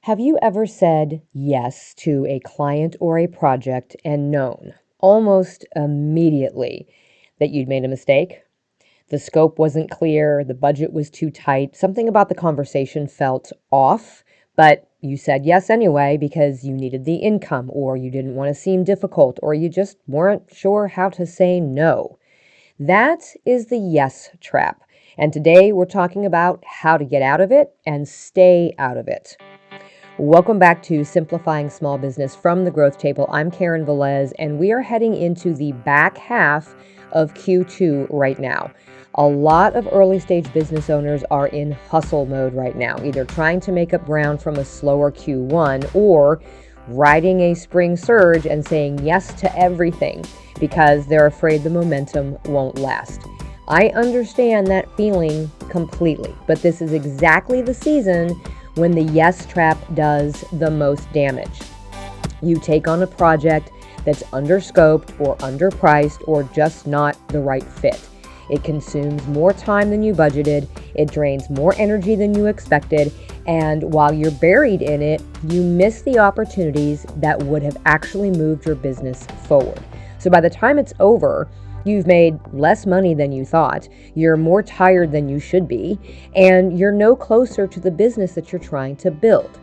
Have you ever said yes to a client or a project and known almost immediately that you'd made a mistake? The scope wasn't clear, the budget was too tight, something about the conversation felt off, but you said yes anyway because you needed the income, or you didn't want to seem difficult, or you just weren't sure how to say no. That is the yes trap. And today we're talking about how to get out of it and stay out of it. Welcome back to Simplifying Small Business from the Growth Table. I'm Karen Velez, and we are heading into the back half of Q2 right now. A lot of early stage business owners are in hustle mode right now, either trying to make up ground from a slower Q1 or riding a spring surge and saying yes to everything because they're afraid the momentum won't last. I understand that feeling completely, but this is exactly the season when the yes trap does the most damage. You take on a project that's underscoped or underpriced or just not the right fit. It consumes more time than you budgeted, it drains more energy than you expected, and while you're buried in it, you miss the opportunities that would have actually moved your business forward. So by the time it's over, you've made less money than you thought, you're more tired than you should be, and you're no closer to the business that you're trying to build.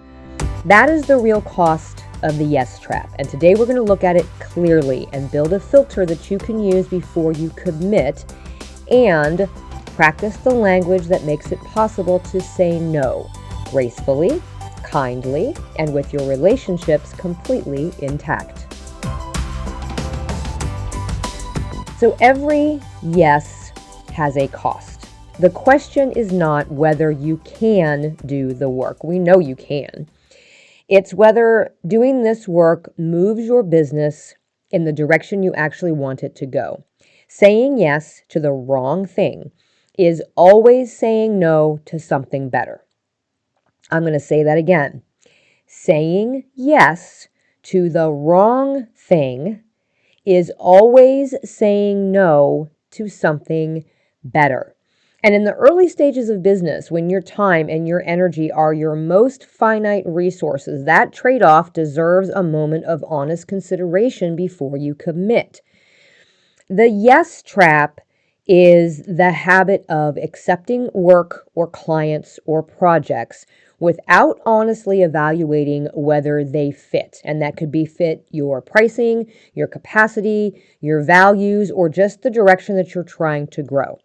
That is the real cost of the yes trap. And today we're going to look at it clearly and build a filter that you can use before you commit and practice the language that makes it possible to say no gracefully, kindly, and with your relationships completely intact. So every yes has a cost. The question is not whether you can do the work. We know you can. It's whether doing this work moves your business in the direction you actually want it to go. Saying yes to the wrong thing is always saying no to something better. I'm going to say that again. Saying yes to the wrong thing is always saying no to something better. And in the early stages of business, when your time and your energy are your most finite resources, that trade-off deserves a moment of honest consideration before you commit. The yes trap is the habit of accepting work or clients or projects without honestly evaluating whether they fit. And that could be fit your pricing, your capacity, your values, or just the direction that you're trying to grow.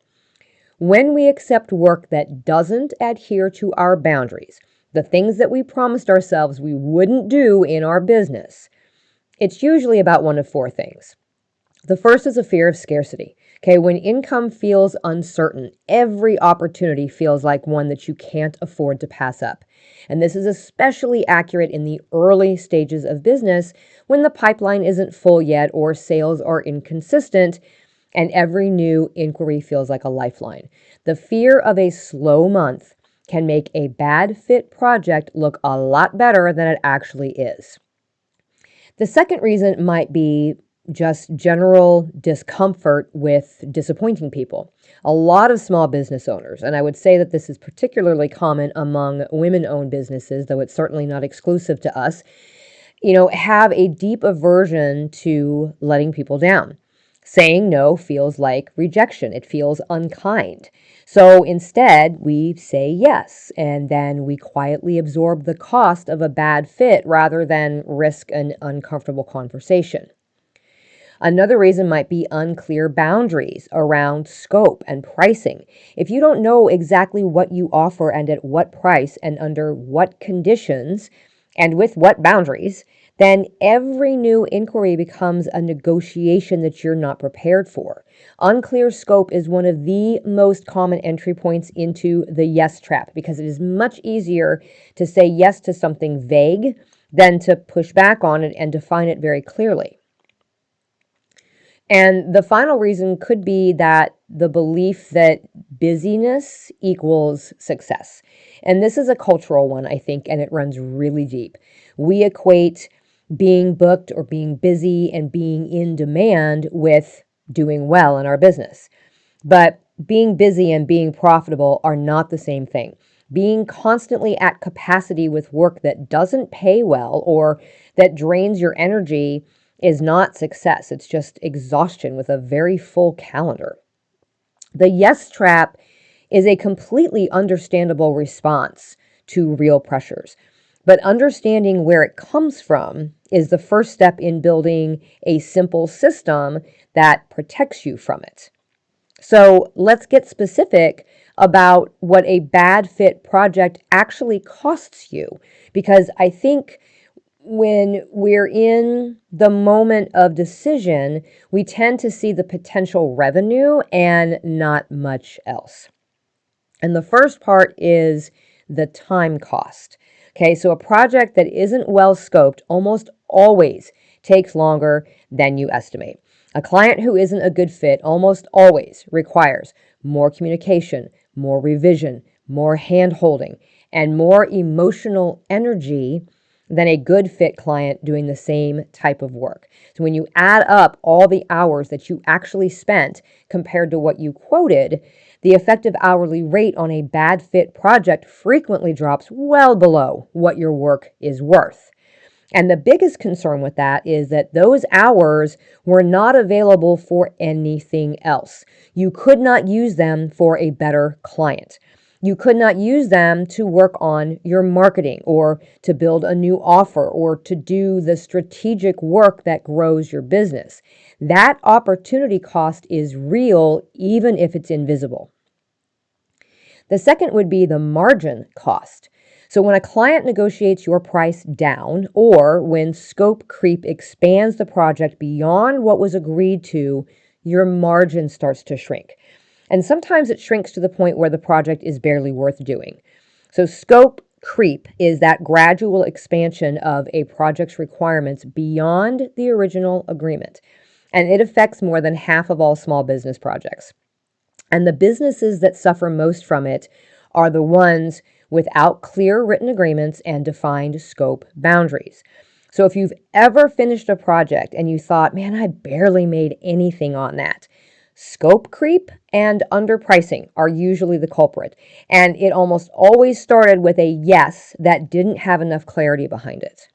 When we accept work that doesn't adhere to our boundaries, the things that we promised ourselves we wouldn't do in our business, it's usually about one of four things. The first is a fear of scarcity. Okay, when income feels uncertain, every opportunity feels like one that you can't afford to pass up. And this is especially accurate in the early stages of business when the pipeline isn't full yet or sales are inconsistent and every new inquiry feels like a lifeline. The fear of a slow month can make a bad fit project look a lot better than it actually is. The second reason might be just general discomfort with disappointing people. A lot of small business owners, and I would say that this is particularly common among women-owned businesses, though it's certainly not exclusive to us, have a deep aversion to letting people down. Saying no feels like rejection. It feels unkind. So instead, we say yes, and then we quietly absorb the cost of a bad fit rather than risk an uncomfortable conversation. Another reason might be unclear boundaries around scope and pricing. If you don't know exactly what you offer and at what price and under what conditions and with what boundaries, then every new inquiry becomes a negotiation that you're not prepared for. Unclear scope is one of the most common entry points into the yes trap because it is much easier to say yes to something vague than to push back on it and define it very clearly. And the final reason could be that the belief that busyness equals success. And this is a cultural one, I think, and it runs really deep. We equate being booked or being busy and being in demand with doing well in our business. But being busy and being profitable are not the same thing. Being constantly at capacity with work that doesn't pay well or that drains your energy is not success. It's just exhaustion with a very full calendar. The yes trap is a completely understandable response to real pressures. But understanding where it comes from is the first step in building a simple system that protects you from it. So let's get specific about what a bad fit project actually costs you, because I think when we're in the moment of decision, we tend to see the potential revenue and not much else. And the first part is the time cost. Okay, so a project that isn't well scoped almost always takes longer than you estimate. A client who isn't a good fit almost always requires more communication, more revision, more hand holding, and more emotional energy than a good fit client doing the same type of work. So when you add up all the hours that you actually spent compared to what you quoted, the effective hourly rate on a bad fit project frequently drops well below what your work is worth. And the biggest concern with that is that those hours were not available for anything else. You could not use them for a better client. You could not use them to work on your marketing or to build a new offer or to do the strategic work that grows your business. That opportunity cost is real, even if it's invisible. The second would be the margin cost. So when a client negotiates your price down, or when scope creep expands the project beyond what was agreed to, your margin starts to shrink. And sometimes it shrinks to the point where the project is barely worth doing. So scope creep is that gradual expansion of a project's requirements beyond the original agreement. And it affects more than half of all small business projects. And the businesses that suffer most from it are the ones without clear written agreements and defined scope boundaries. So if you've ever finished a project and you thought, man, I barely made anything on that, scope creep and underpricing are usually the culprit. And it almost always started with a yes that didn't have enough clarity behind it.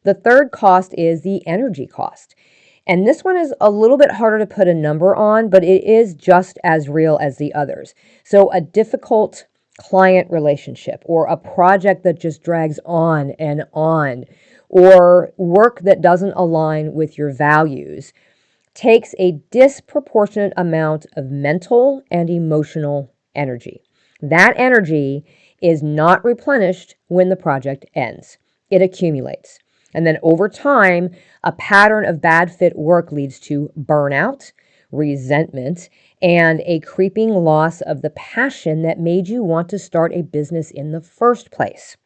The third cost is the energy cost. And this one is a little bit harder to put a number on, but it is just as real as the others. So a difficult client relationship, or a project that just drags on and on, or work that doesn't align with your values, takes a disproportionate amount of mental and emotional energy. That energy is not replenished when the project ends. It accumulates. And then over time, a pattern of bad fit work leads to burnout, resentment, and a creeping loss of the passion that made you want to start a business in the first place.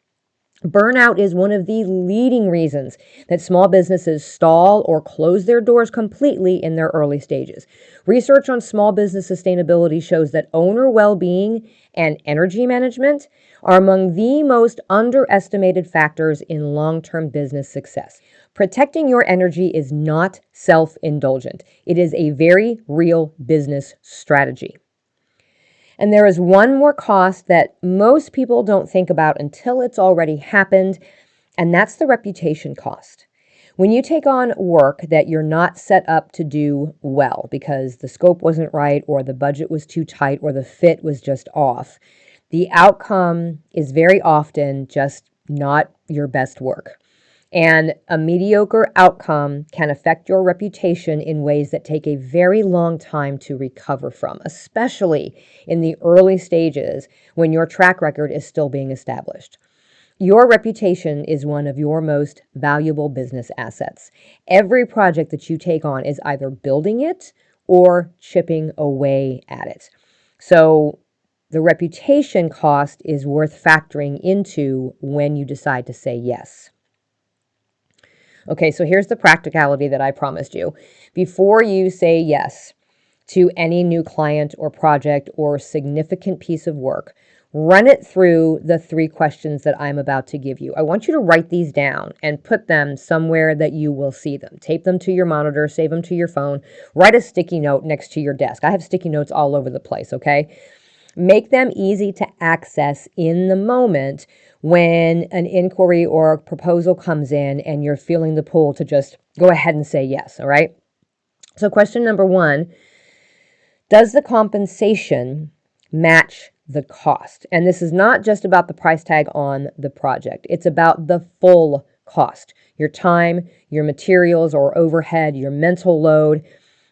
Burnout is one of the leading reasons that small businesses stall or close their doors completely in their early stages. Research on small business sustainability shows that owner well-being and energy management are among the most underestimated factors in long-term business success. Protecting your energy is not self-indulgent. It is a very real business strategy. And there is one more cost that most people don't think about until it's already happened, and that's the reputation cost. When you take on work that you're not set up to do well because the scope wasn't right, or the budget was too tight, or the fit was just off, the outcome is very often just not your best work. And a mediocre outcome can affect your reputation in ways that take a very long time to recover from, especially in the early stages when your track record is still being established. Your reputation is one of your most valuable business assets. Every project that you take on is either building it or chipping away at it. So the reputation cost is worth factoring into when you decide to say yes. Okay, so here's the practicality that I promised you. Before you say yes to any new client or project or significant piece of work, run it through the 3 questions that I'm about to give you. I want you to write these down and put them somewhere that you will see them. Tape them to your monitor, save them to your phone, write a sticky note next to your desk. I have sticky notes all over the place, okay? Make them easy to access in the moment when an inquiry or a proposal comes in and you're feeling the pull to just go ahead and say yes, all right? So question number 1, does the compensation match the cost? And this is not just about the price tag on the project. It's about the full cost. Your time, your materials or overhead, your mental load,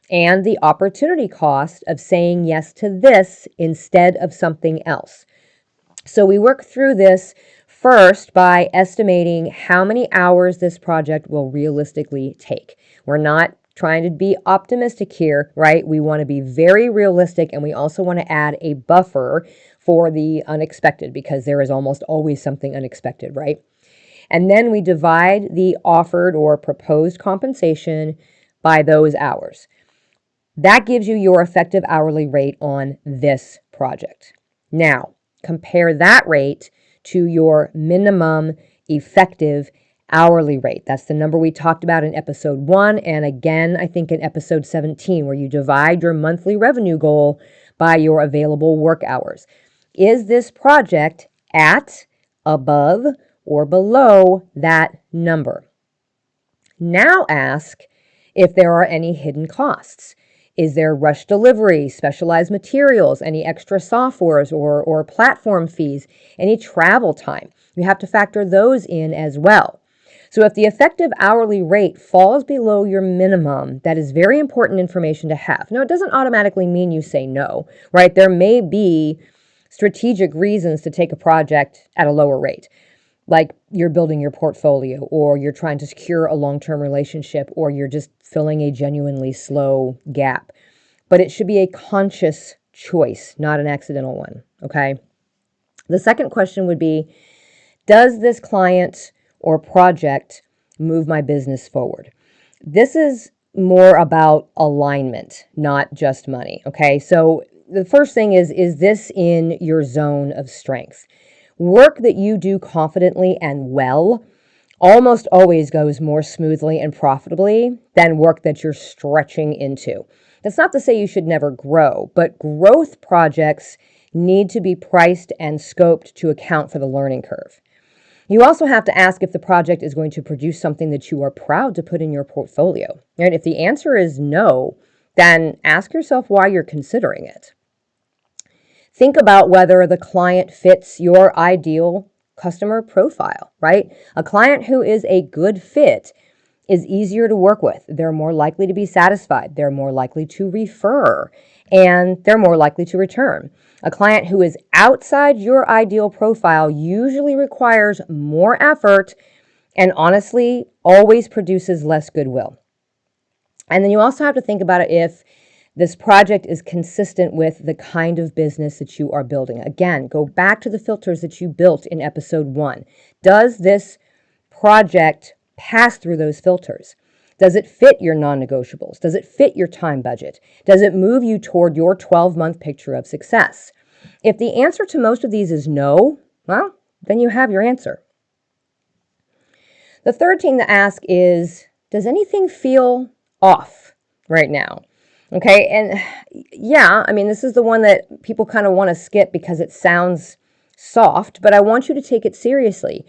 and the opportunity cost of saying yes to this instead of something else. So we work through this first by estimating how many hours this project will realistically take. We're not trying to be optimistic here, right? We want to be very realistic, and we also want to add a buffer for the unexpected because there is almost always something unexpected, right? And then we divide the offered or proposed compensation by those hours. That gives you your effective hourly rate on this project. Now, compare that rate to your minimum effective hourly rate. That's the number we talked about in episode 1 and again, I think in episode 17, where you divide your monthly revenue goal by your available work hours. Is this project at, above, or below that number? Now ask if there are any hidden costs. Is there rush delivery, specialized materials, any extra softwares or platform fees, any travel time? You have to factor those in as well. So if the effective hourly rate falls below your minimum, that is very important information to have. Now, it doesn't automatically mean you say no, right? There may be strategic reasons to take a project at a lower rate, like you're building your portfolio, or you're trying to secure a long-term relationship, or you're just filling a genuinely slow gap. But it should be a conscious choice, not an accidental one, okay? The second question would be, does this client or project move my business forward? This is more about alignment, not just money, okay? So the first thing is this in your zone of strength? Work that you do confidently and well almost always goes more smoothly and profitably than work that you're stretching into. That's not to say you should never grow, but growth projects need to be priced and scoped to account for the learning curve. You also have to ask if the project is going to produce something that you are proud to put in your portfolio. And if the answer is no, then ask yourself why you're considering it. Think about whether the client fits your ideal customer profile, right? A client who is a good fit is easier to work with. They're more likely to be satisfied. They're more likely to refer, and they're more likely to return. A client who is outside your ideal profile usually requires more effort and honestly always produces less goodwill. And then you also have to think about it if this project is consistent with the kind of business that you are building. Again, go back to the filters that you built in episode 1. Does this project pass through those filters? Does it fit your non-negotiables? Does it fit your time budget? Does it move you toward your 12-month picture of success? If the answer to most of these is no, well, then you have your answer. The third thing to ask is, does anything feel off right now? Okay, and yeah, I mean, this is the one that people kind of want to skip because it sounds soft, but I want you to take it seriously.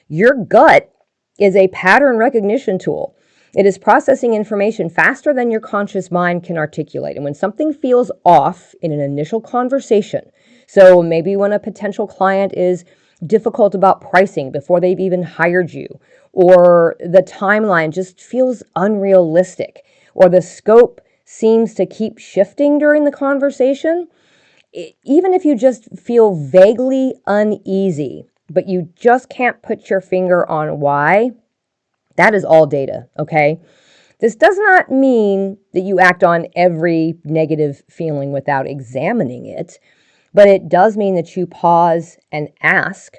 Your gut is a pattern recognition tool. It is processing information faster than your conscious mind can articulate. And when something feels off in an initial conversation, so maybe when a potential client is difficult about pricing before they've even hired you, or the timeline just feels unrealistic, or the scope seems to keep shifting during the conversation, even if you just feel vaguely uneasy, but you just can't put your finger on why, that is all data, okay? This does not mean that you act on every negative feeling without examining it, but it does mean that you pause and ask,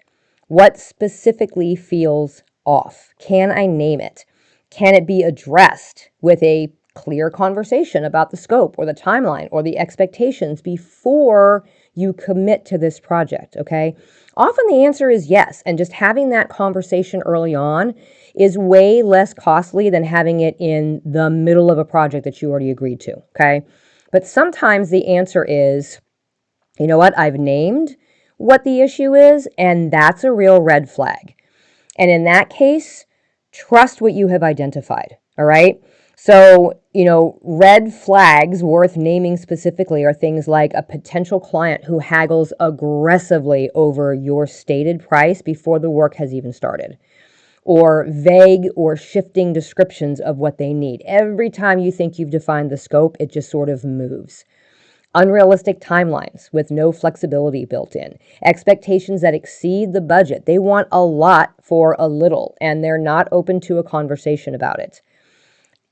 what specifically feels off? Can I name it? Can it be addressed with a clear conversation about the scope or the timeline or the expectations before you commit to this project, okay? Often the answer is yes, and just having that conversation early on is way less costly than having it in the middle of a project that you already agreed to, okay? But sometimes the answer is, You know what? I've named what the issue is, and that's a real red flag. And in that case, trust what you have identified. All right. So, red flags worth naming specifically are things like a potential client who haggles aggressively over your stated price before the work has even started, or vague or shifting descriptions of what they need. Every time you think you've defined the scope, it just sort of moves. Unrealistic timelines with no flexibility built in. Expectations that exceed the budget. They want a lot for a little, and they're not open to a conversation about it.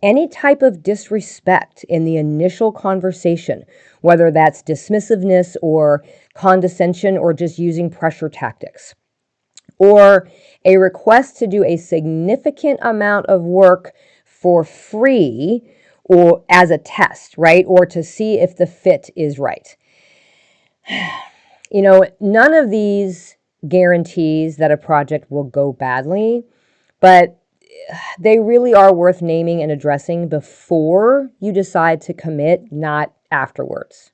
Any type of disrespect in the initial conversation, whether that's dismissiveness or condescension or just using pressure tactics, or a request to do a significant amount of work for free or as a test, right? Or to see if the fit is right. None of these guarantees that a project will go badly, but they really are worth naming and addressing before you decide to commit, not afterwards.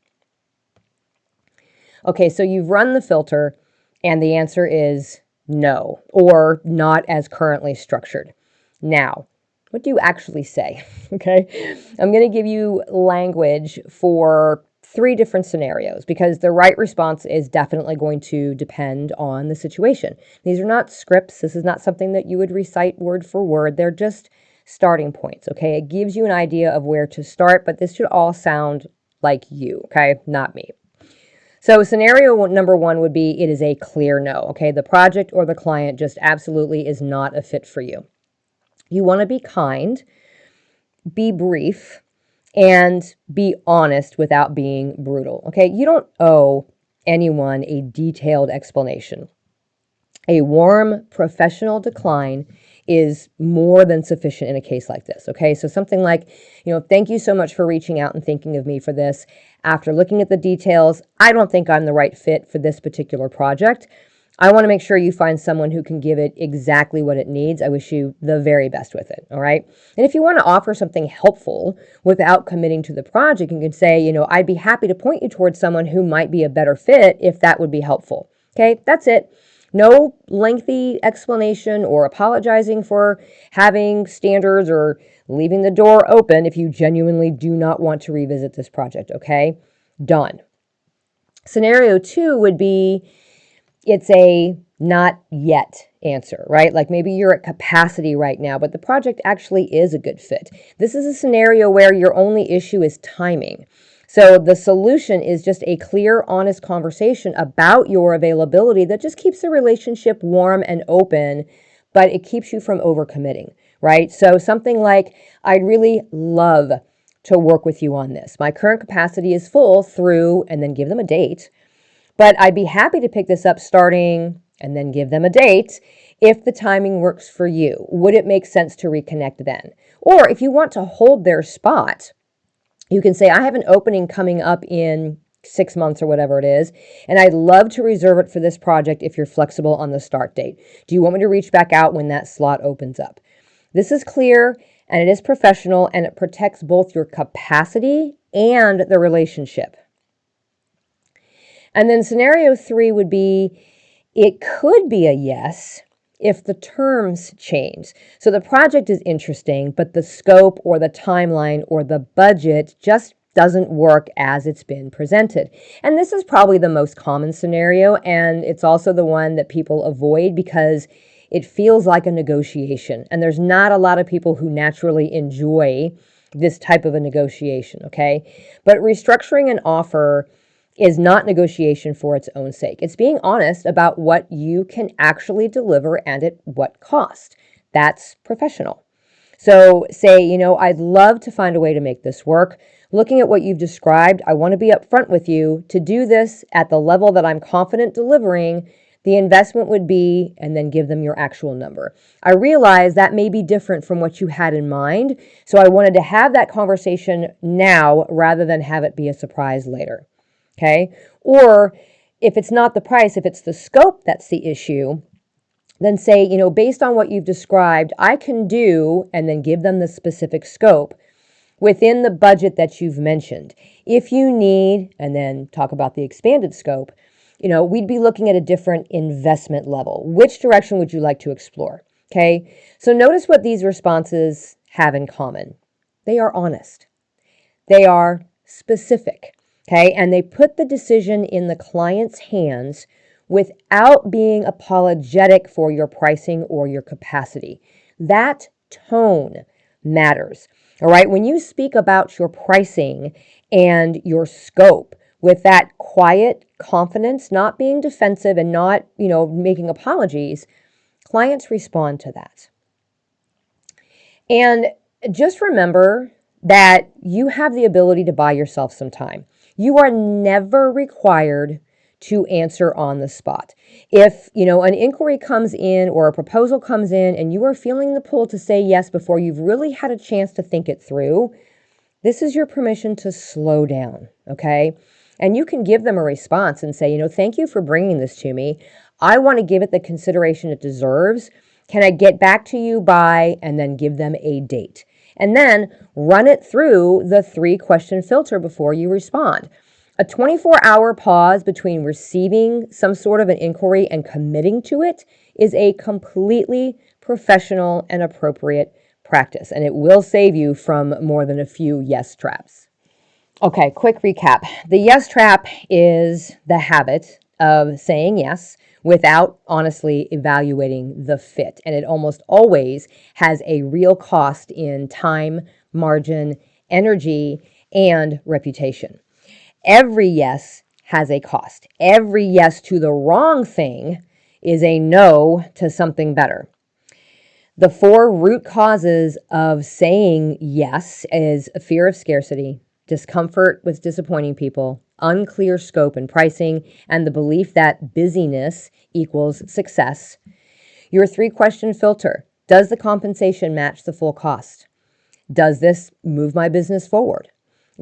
Okay, so you've run the filter and the answer is no, or not as currently structured. Now, what do you actually say? Okay, I'm going to give you language for 3 different scenarios because the right response is definitely going to depend on the situation. These are not scripts. This is not something that you would recite word for word. They're just starting points, okay? It gives you an idea of where to start, but this should all sound like you, okay? Not me. So scenario number 1 would be it is a clear no, okay? The project or the client just absolutely is not a fit for you. You want to be kind, be brief, and be honest without being brutal, okay? You don't owe anyone a detailed explanation. A warm, professional decline is more than sufficient in a case like this, okay? So something like, thank you so much for reaching out and thinking of me for this. After looking at the details, I don't think I'm the right fit for this particular project. I want to make sure you find someone who can give it exactly what it needs. I wish you the very best with it, all right? And if you want to offer something helpful without committing to the project, you can say, I'd be happy to point you towards someone who might be a better fit if that would be helpful. Okay, that's it. No lengthy explanation or apologizing for having standards or leaving the door open if you genuinely do not want to revisit this project, okay? Done. Scenario 2 would be it's a not yet answer, right? Like maybe you're at capacity right now, but the project actually is a good fit. This is a scenario where your only issue is timing. So the solution is just a clear, honest conversation about your availability that just keeps the relationship warm and open, but it keeps you from overcommitting, right? So something like, I'd really love to work with you on this. My current capacity is full through, and then give them a date. But I'd be happy to pick this up starting, and then give them a date if the timing works for you. Would it make sense to reconnect then? Or if you want to hold their spot, you can say, I have an opening coming up in 6 months or whatever it is, and I'd love to reserve it for this project if you're flexible on the start date. Do you want me to reach back out when that slot opens up? This is clear, and it is professional, and it protects both your capacity and the relationship. And then scenario 3 would be, it could be a yes if the terms change. So the project is interesting, but the scope or the timeline or the budget just doesn't work as it's been presented. And this is probably the most common scenario, and it's also the one that people avoid because it feels like a negotiation. And there's not a lot of people who naturally enjoy this type of a negotiation, okay? But restructuring an offer is not negotiation for its own sake. It's being honest about what you can actually deliver and at what cost. That's professional. So say, I'd love to find a way to make this work. Looking at what you've described, I want to be upfront with you. To do this at the level that I'm confident delivering, the investment would be, and then give them your actual number. I realize that may be different from what you had in mind, so I wanted to have that conversation now rather than have it be a surprise later. Okay? Or if it's not the price, if it's the scope that's the issue, then say, based on what you've described, I can do, and then give them the specific scope. within the budget that you've mentioned. If you need, and then talk about the expanded scope, we'd be looking at a different investment level. Which direction would you like to explore? Okay, so notice what these responses have in common. They are honest. They are specific. Okay, and they put the decision in the client's hands without being apologetic for your pricing or your capacity. That tone matters. All right, when you speak about your pricing and your scope with that quiet confidence, not being defensive and not, making apologies, clients respond to that. And just remember that you have the ability to buy yourself some time. You are never required to answer on the spot. If, an inquiry comes in or a proposal comes in and you are feeling the pull to say yes before you've really had a chance to think it through, this is your permission to slow down, okay? And you can give them a response and say, thank you for bringing this to me. I want to give it the consideration it deserves. Can I get back to you by, and then give them a date. And then run it through the 3-question filter before you respond. A 24-hour pause between receiving some sort of an inquiry and committing to it is a completely professional and appropriate practice, and it will save you from more than a few yes traps. Okay, quick recap. The yes trap is the habit of saying yes without honestly evaluating the fit. And it almost always has a real cost in time, margin, energy, and reputation. Every yes has a cost. Every yes to the wrong thing is a no to something better. The 4 root causes of saying yes is a fear of scarcity, discomfort with disappointing people, unclear scope and pricing, and the belief that busyness equals success. Your 3-question filter: does the compensation match the full cost? Does this move my business forward?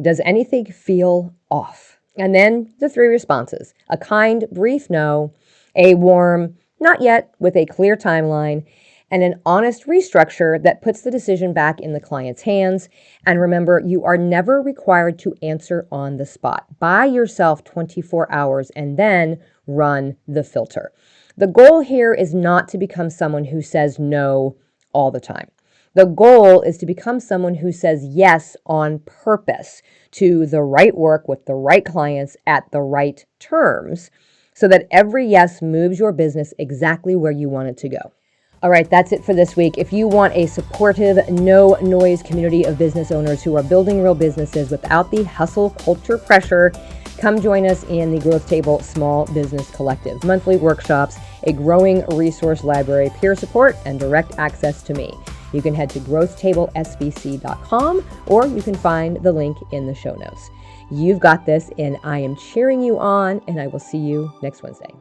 Does anything feel off? And then the 3 responses: a kind, brief no, a warm, not yet, with a clear timeline, and an honest restructure that puts the decision back in the client's hands. And remember, you are never required to answer on the spot. Buy yourself 24 hours and then run the filter. The goal here is not to become someone who says no all the time. The goal is to become someone who says yes on purpose to the right work with the right clients at the right terms, so that every yes moves your business exactly where you want it to go. All right, that's it for this week. If you want a supportive, no-noise community of business owners who are building real businesses without the hustle culture pressure, come join us in the Growth Table Small Business Collective. Monthly workshops, a growing resource library, peer support, and direct access to me. You can head to growthtablesbc.com, or you can find the link in the show notes. You've got this, and I am cheering you on, and I will see you next Wednesday.